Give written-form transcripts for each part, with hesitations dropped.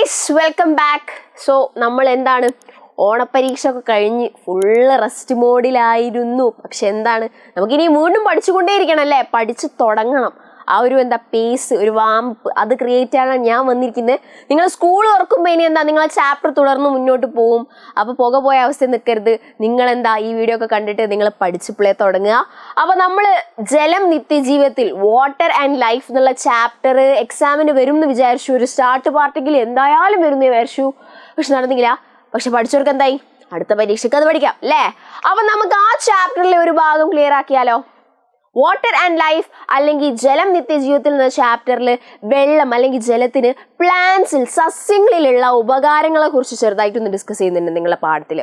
Guys, welcome back. So നമ്മൾ എന്താണ് ഓണപ്പരീക്ഷ ഒക്കെ കഴിഞ്ഞ് ഫുള്ള് റെസ്റ്റ് മോഡിലായിരുന്നു. പക്ഷെ എന്താണ്, നമുക്കിനി വീണ്ടും പഠിച്ചുകൊണ്ടേയിരിക്കണം അല്ലേ, പഠിച്ചു തുടങ്ങണം. ആ ഒരു പേസ്, ഒരു വാമ്പ് അത് ക്രിയേറ്റ് ചെയ്യാനാണ് ഞാൻ വന്നിരിക്കുന്നത്. നിങ്ങൾ സ്കൂൾ തുറക്കുമ്പോൾ ഇനി നിങ്ങളെ ചാപ്റ്റർ തുടർന്ന് മുന്നോട്ട് പോവും. അപ്പോൾ പുക പോയ അവസ്ഥ നിൽക്കരുത്. ഈ വീഡിയോ ഒക്കെ കണ്ടിട്ട് നിങ്ങൾ പഠിച്ചിപ്പോഴേ തുടങ്ങുക. അപ്പോൾ നമ്മൾ ജലം നിത്യജീവിതത്തിൽ വാട്ടർ ആൻഡ് ലൈഫ് എന്നുള്ള ചാപ്റ്റർ എക്സാമിന് വരും എന്ന് വിചാരിച്ചു. ഒരു സ്റ്റാർട്ട് പാർട്ടിക്കിൽ എന്തായാലും വരുമെന്ന് വിചാരിച്ചു. പക്ഷെ നടന്നില്ല. പക്ഷെ പഠിച്ചവർക്ക് എന്തായി, അടുത്ത പരീക്ഷയ്ക്ക് അത് പഠിക്കാം അല്ലേ. അപ്പം നമുക്ക് ആ ചാപ്റ്ററിലെ ഒരു ഭാഗം ക്ലിയർ ആക്കിയാലോ. വാട്ടർ ആൻഡ് ലൈഫ് അല്ലെങ്കിൽ ജലം നിത്യജീവിതത്തിൽ എന്ന ചാപ്റ്ററിൽ വെള്ളം അല്ലെങ്കിൽ ജലത്തിന് പ്ലാന്റ്സിൽ സസ്യങ്ങളിലുള്ള ഉപകാരങ്ങളെ കുറിച്ച് ചെറുതായിട്ടൊന്ന് ഡിസ്കസ് ചെയ്യുന്നുണ്ട് നിങ്ങളുടെ പാഠത്തിൽ.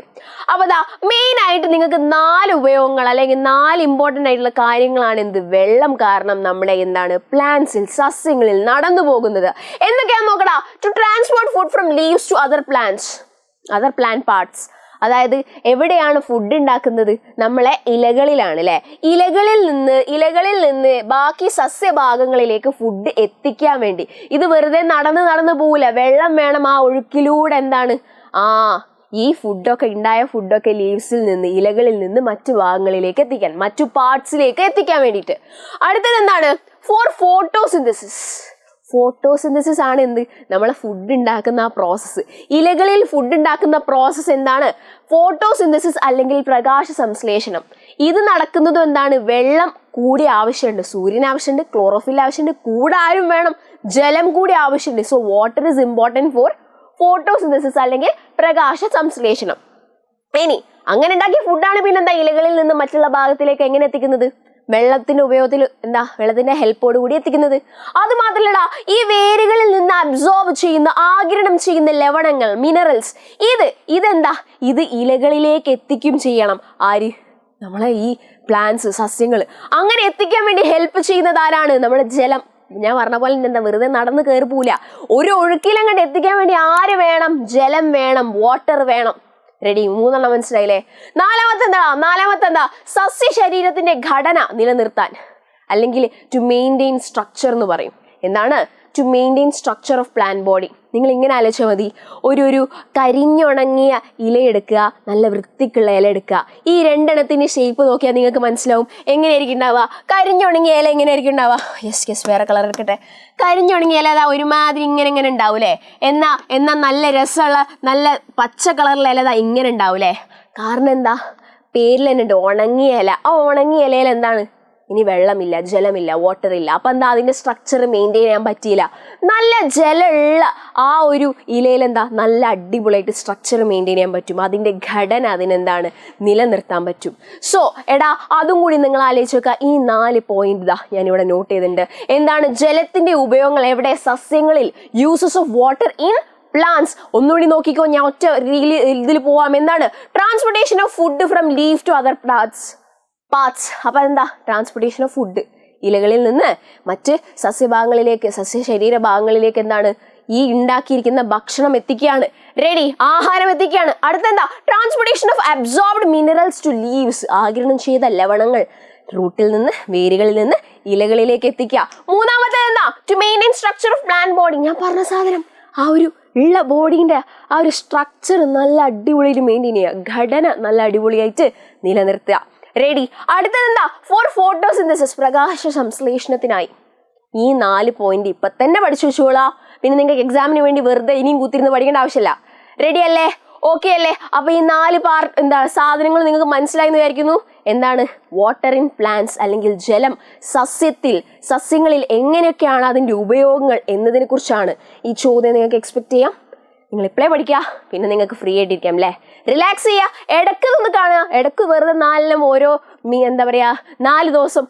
അപ്പോൾ മെയിൻ ആയിട്ട് നിങ്ങൾക്ക് 4 ഉപയോഗങ്ങൾ അല്ലെങ്കിൽ 4 ഇമ്പോർട്ടൻ്റ് ആയിട്ടുള്ള കാര്യങ്ങളാണ് വെള്ളം കാരണം നമ്മുടെ പ്ലാന്റ്സിൽ സസ്യങ്ങളിൽ നടന്നു പോകുന്നത്. എന്തൊക്കെയാണെന്ന് നോക്കടാ. To transport food from leaves to other plant parts. അതായത് എവിടെയാണ് ഫുഡ് ഉണ്ടാക്കുന്നത്? നമ്മളെ ഇലകളിലാണ് അല്ലേ. ഇലകളിൽ നിന്ന് ബാക്കി സസ്യഭാഗങ്ങളിലേക്ക് ഫുഡ് എത്തിക്കാൻ വേണ്ടി ഇത് വെറുതെ നടന്ന് പോവില്ല. വെള്ളം വേണം. ആ ഒഴുക്കിലൂടെ ഈ ഫുഡൊക്കെ ലീവ്സിൽ നിന്ന്, ഇലകളിൽ നിന്ന് മറ്റു ഭാഗങ്ങളിലേക്ക് എത്തിക്കാൻ, മറ്റു പാർട്സിലേക്ക് എത്തിക്കാൻ വേണ്ടിയിട്ട്. അടുത്തത് എന്താണ്? ഫോർ ഫോട്ടോസിന്തസിസ് ആണ് നമ്മളെ ഫുഡ് ഉണ്ടാക്കുന്ന ആ പ്രോസസ്സ്. ഇലകളിൽ ഫുഡ് ഉണ്ടാക്കുന്ന പ്രോസസ്സ് എന്താണ്? ഫോട്ടോസിന്തസിസ് അല്ലെങ്കിൽ പ്രകാശ സംശ്ലേഷണം. ഇത് നടക്കുന്നതും വെള്ളം കൂടി ആവശ്യമുണ്ട്. സൂര്യൻ ആവശ്യമുണ്ട്, ക്ലോറോഫിൽ ആവശ്യമുണ്ട്, കൂടെ ആരും വേണം, ജലം കൂടി ആവശ്യമുണ്ട്. So water is important for photosynthesis അല്ലെങ്കിൽ പ്രകാശ സംശ്ലേഷണം. ഇനി അങ്ങനെ ഉണ്ടാക്കിയ ഫുഡാണ് പിന്നെ ഇലകളിൽ നിന്ന് മറ്റുള്ള ഭാഗത്തിലേക്ക് എങ്ങനെ എത്തിക്കുന്നത്? വെള്ളത്തിന്റെ ഉപയോഗത്തിൽ വെള്ളത്തിന്റെ ഹെൽപ്പോട് കൂടി എത്തിക്കുന്നത്. അത് മാത്രമല്ലടാ, ഈ വേരുകളിൽ നിന്ന് അബ്സോർബ് ചെയ്യുന്ന, ആഗിരണം ചെയ്യുന്ന ലവണങ്ങൾ, മിനറൽസ്, ഇത് ഇലകളിലേക്ക് എത്തിക്കും ചെയ്യണം. ആര്? നമ്മളെ ഈ പ്ലാന്റ്സ്, സസ്യങ്ങൾ. അങ്ങനെ എത്തിക്കാൻ വേണ്ടി ഹെൽപ്പ് ചെയ്യുന്നത് ആരാണ്? നമ്മുടെ ജലം. ഞാൻ പറഞ്ഞ പോലെ വെറുതെ നടന്ന് കയറി പോവില്ല. ഒരു ഒഴുക്കിലങ്ങോട്ട് എത്തിക്കാൻ വേണ്ടി ആര് വേണം? ജലം വേണം, വാട്ടർ വേണം. റെഡി? 3 മനസ്സിലായില്ലേ. നാലാമത്തെ സസ്യ ശരീരത്തിന്റെ ഘടന നിലനിർത്താൻ, അല്ലെങ്കിൽ ടു മെയിൻറ്റെയിൻ സ്ട്രക്ചർ എന്ന് പറയും. To maintain structure of plant body. നിങ്ങൾ ഇങ്ങനെ ആലോചിച്ചാൽ മതി. ഒരു കരിഞ്ഞുണങ്ങിയ ഇല എടുക്കുക, നല്ല വൃത്തിക്കുള്ള ഇല എടുക്കുക. ഈ 2 ഷേപ്പ് നോക്കിയാൽ നിങ്ങൾക്ക് മനസ്സിലാവും എങ്ങനെയായിരിക്കും ഉണ്ടാവുക. കരിഞ്ഞുണങ്ങിയ ഇല എങ്ങനെയായിരിക്കും ഉണ്ടാവുക? യെസ് വേറെ കളർ എടുക്കട്ടെ. കരിഞ്ഞുണങ്ങിയ ഇല ഒരുമാതിരി ഇങ്ങനെ ഉണ്ടാവൂലേ. എന്നാ നല്ല രസമുള്ള നല്ല പച്ച കളറിലെ ഇല ഇങ്ങനെ ഉണ്ടാവൂലേ. കാരണം പേരിൽ തന്നെ ഉണ്ട്, ഉണങ്ങിയ ഇല. ആ ഉണങ്ങിയ ഇലയിൽ ഇനി വെള്ളമില്ല, ജലമില്ല, വാട്ടർ ഇല്ല. അപ്പം അതിൻ്റെ സ്ട്രക്ചർ മെയിൻറ്റെയിൻ ചെയ്യാൻ പറ്റിയില്ല. നല്ല ജലമുള്ള ആ ഒരു ഇലയിൽ നല്ല അടിപൊളിയായിട്ട് സ്ട്രക്ചർ മെയിൻറ്റെയിൻ ചെയ്യാൻ പറ്റും. അതിൻ്റെ ഘടന നിലനിർത്താൻ പറ്റും. സോ അതും കൂടി നിങ്ങൾ ആലോചിച്ച് നോക്കുക. ഈ 4 പോയിന്റ് ഞാനിവിടെ നോട്ട് ചെയ്തിട്ടുണ്ട്. ജലത്തിൻ്റെ ഉപയോഗങ്ങൾ എവിടെ? സസ്യങ്ങളിൽ. Uses of water in plants. ഒന്നുകൂടി നോക്കിക്കോ, ഞാൻ ഒറ്റ ഇതിൽ പോവാം. Transportation of food from leaf to other parts. അപ്പം ട്രാൻസ്പോർട്ടേഷൻ ഓഫ് ഫുഡ് ഇലകളിൽ നിന്ന് മറ്റ് സസ്യഭാഗങ്ങളിലേക്ക്, സസ്യ ശരീര ഭാഗങ്ങളിലേക്ക് ഈ ഉണ്ടാക്കിയിരിക്കുന്ന ഭക്ഷണം എത്തിക്കുകയാണ്. റെഡി? ആഹാരം എത്തിക്കുകയാണ്. അടുത്ത transportation of absorbed minerals to leaves. ആഗിരണം ചെയ്ത ലവണങ്ങൾ റൂട്ടിൽ നിന്ന്, വേരുകളിൽ നിന്ന് ഇലകളിലേക്ക് എത്തിക്കുക. മൂന്നാമത്തെ to maintain structure of plant body. ഞാൻ പറഞ്ഞ സാധനം, ആ ഒരു ഉള്ള ബോഡീൻ്റെ ആ ഒരു സ്ട്രക്ചർ നല്ല അടിപൊളിയായിട്ട് മെയിൻറ്റെയിൻ ചെയ്യുക, ഘടന നല്ല അടിപൊളിയായിട്ട് നിലനിർത്തുക. റെഡി? അടുത്തത് ഫോർ ഫോട്ടോസിന്തസിസ്, പ്രകാശ സംശ്ലേഷണത്തിനായി. ഈ 4 പോയിന്റ് ഇപ്പം തന്നെ പഠിച്ചു വെച്ചോളാം. പിന്നെ നിങ്ങൾക്ക് എക്സാമിന് വേണ്ടി വെറുതെ ഇനിയും കൂത്തിരുന്ന് പഠിക്കേണ്ട ആവശ്യമില്ല. റെഡി അല്ലേ? ഓക്കെ അല്ലേ? അപ്പോൾ ഈ 4 സാധനങ്ങൾ നിങ്ങൾക്ക് മനസ്സിലായി എന്ന് വിചാരിക്കുന്നു. വാട്ടർ ഇൻ പ്ലാന്റ്സ് അല്ലെങ്കിൽ ജലം സസ്യങ്ങളിൽ എങ്ങനെയൊക്കെയാണ് അതിൻ്റെ ഉപയോഗങ്ങൾ എന്നതിനെ കുറിച്ചാണ് ഈ ചോദ്യം നിങ്ങൾക്ക് എക്സ്പെക്ട് ചെയ്യാം. നിങ്ങൾ ഇപ്പോഴേ പഠിക്കുക, പിന്നെ നിങ്ങൾക്ക് ഫ്രീ ആയിട്ടിരിക്കാം അല്ലേ. റിലാക്സ് ചെയ്യുക. ഇടയ്ക്ക് കാണുക. ഇടയ്ക്ക് വെറുതെ 4 ഓരോ 4 ദിവസം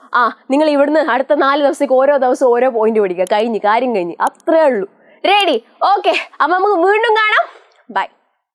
നിങ്ങൾ ഇവിടുന്ന് അടുത്ത 4 ദിവസത്തേക്ക് ഓരോ ദിവസം ഓരോ പോയിന്റ് പഠിക്കുക. കാര്യം കഴിഞ്ഞ്. അത്രേ ഉള്ളൂ. റെഡി? ഓക്കെ. അപ്പം നമുക്ക് വീണ്ടും കാണാം. ബൈ.